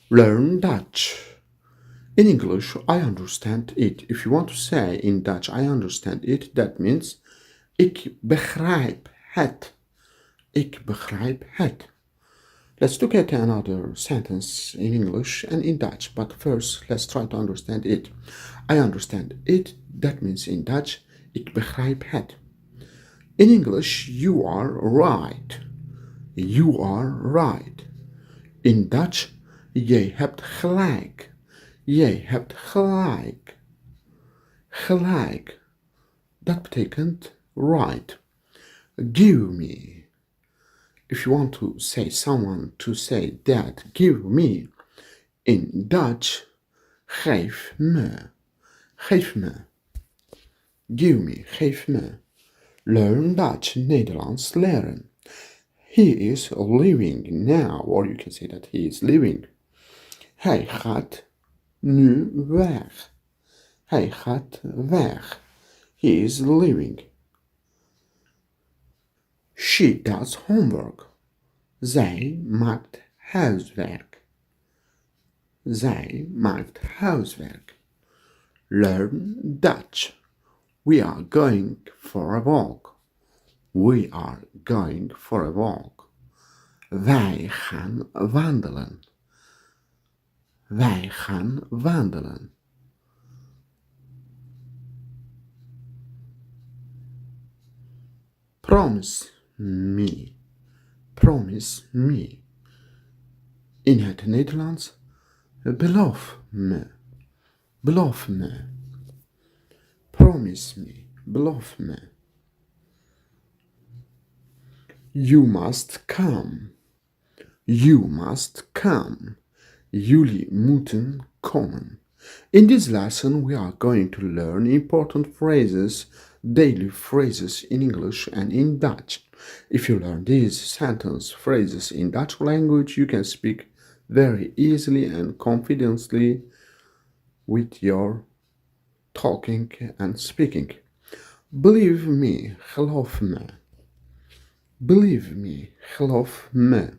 Learn Dutch. In English, I understand it. If you want to say in Dutch, I understand it, that means ik begrijp het. Ik begrijp het. Let's look at another sentence in English and in Dutch, but first let's try to understand it. I understand it, that means in Dutch, ik begrijp het. In English, you are right. You are right. In Dutch, jij hebt gelijk. Jij hebt gelijk. Gelijk. Dat betekent right. Give me. If you want to say someone to say that, give me. In Dutch, geef me. Geef me. Give me, geef me. Learn Dutch, Nederlands leren. He is leaving now, or you can say that he is leaving. Hij gaat nu weg. Hij gaat weg. He is leaving. She does homework. Zij maakt huiswerk. Zij maakt huiswerk. Learn Dutch. We are going for a walk. We are going for a walk. Wij gaan wandelen. Wij gaan wandelen. Promise me. Promise me. In het Nederlands, beloof me. Beloof me. Promise me. Beloof me. You must come. You must come. Jullie moeten komen. In this lesson, we are going to learn important phrases, daily phrases in English and in Dutch. If you learn these sentence phrases in Dutch language, you can speak very easily and confidently with your talking and speaking. Believe me, geloof me. Believe me, geloof me.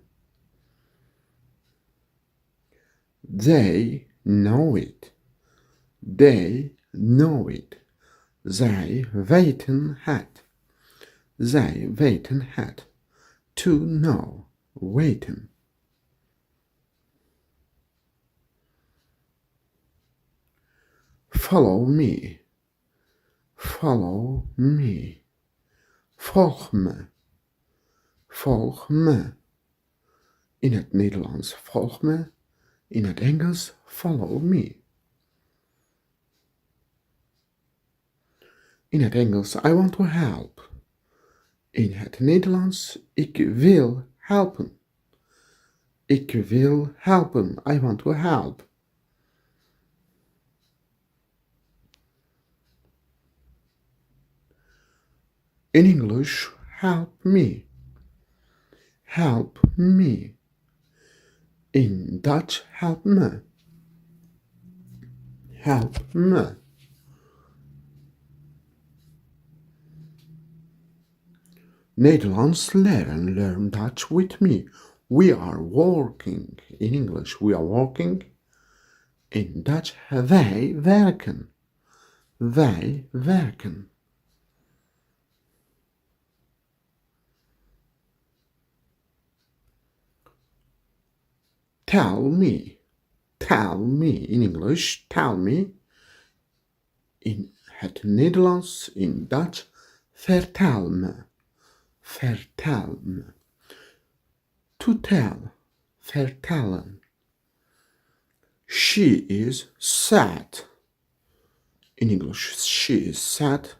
They know it. They know it. Zij weten het. Zij weten het. To know, weten. Follow me. Follow me. Volg me. Volg me. In het Nederlands volg me. In het Engels follow me. In het Engels I want to help. In het Nederlands ik wil helpen. Ik wil helpen. I want to help. In English, help me. Help me. In Dutch, help me. Help me. Nederlands leren. Learn Dutch with me. We are working. In English, we are working. In Dutch, wij werken. Wij werken. Tell me. Tell me. In English, tell me. In het Nederlands, in Dutch, vertel me. Vertel me. To tell. Vertellen. She is sad. In English, she is sad.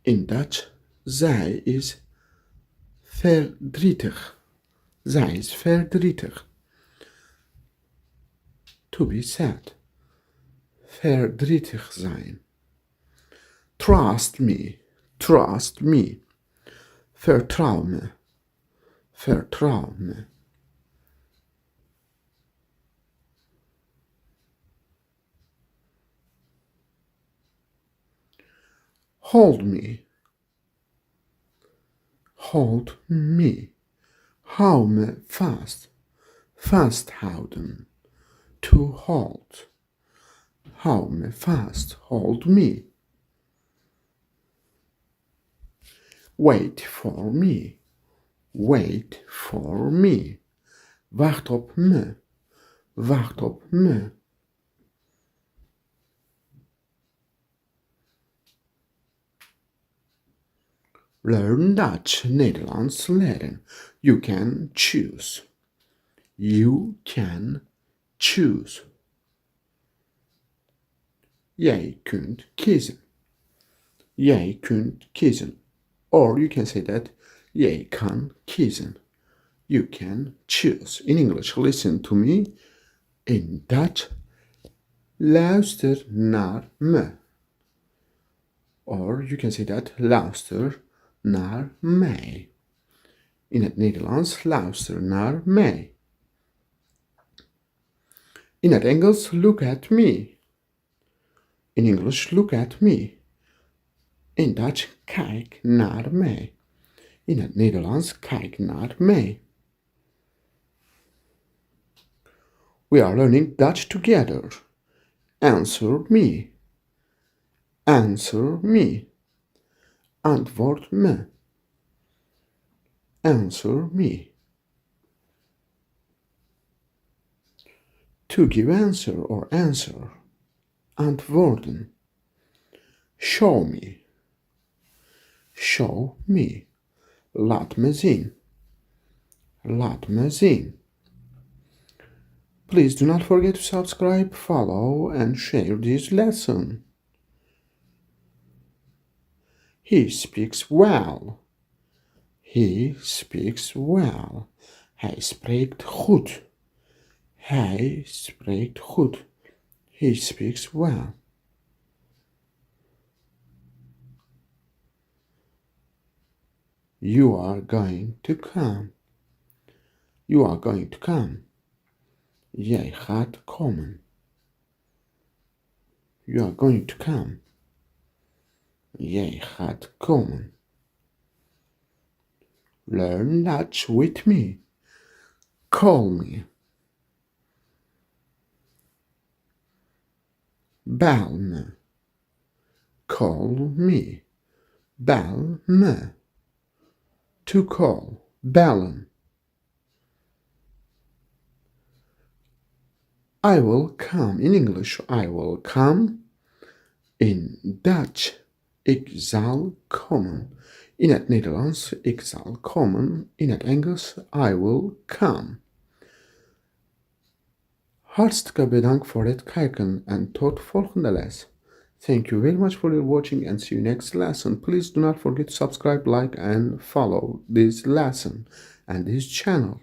In Dutch, zij is verdrietig. Zij is verdrietig. To be sad. Verdrietig zijn. Trust me. Trust me. Vertrouw me. Vertrouw me. Hold me. Hold me. Hou me vast. Vasthouden. To hold. Hou me vast. Hold me. Wait for me. Wait for me. Wacht op me. Wacht op me. Learn Dutch, Nederlands leren. You can choose. You can choose. Jij kunt kiezen. Jij kunt kiezen. Or you can say that jij kan kiezen. You can choose. In English, listen to me. In Dutch, luister naar me. Or you can say that, luister naar mij. In het Nederlands, luister naar mij. In het Engels, look at me. In English, look at me. In Dutch, kijk naar mij. In het Nederlands, kijk naar mij. We are learning Dutch together. Answer me. Answer me. Antwoord me. Answer me. To give answer or answer. Antwoorden. Show me. Show me. Laat me zien. Laat me zien. Please do not forget to subscribe, follow, and share this lesson. He speaks well. He speaks well. Hij spreekt goed. Hij spreekt goed. He speaks well. You are going to come. You are going to come. Jij gaat komen. You are going to come. Jij gaat komen. Learn Dutch with me. Call me. Bel me. Call me. Bel me. To call. Bellen. I will come. In English, I will come. In Dutch, ik zal komen. In het Nederlands, ik zal komen. In het Engels, I will come. Hartstikke bedankt voor het kijken en tot volgende les. Thank you very much for your watching and see you next lesson. Please do not forget to subscribe, like and follow this lesson and this channel.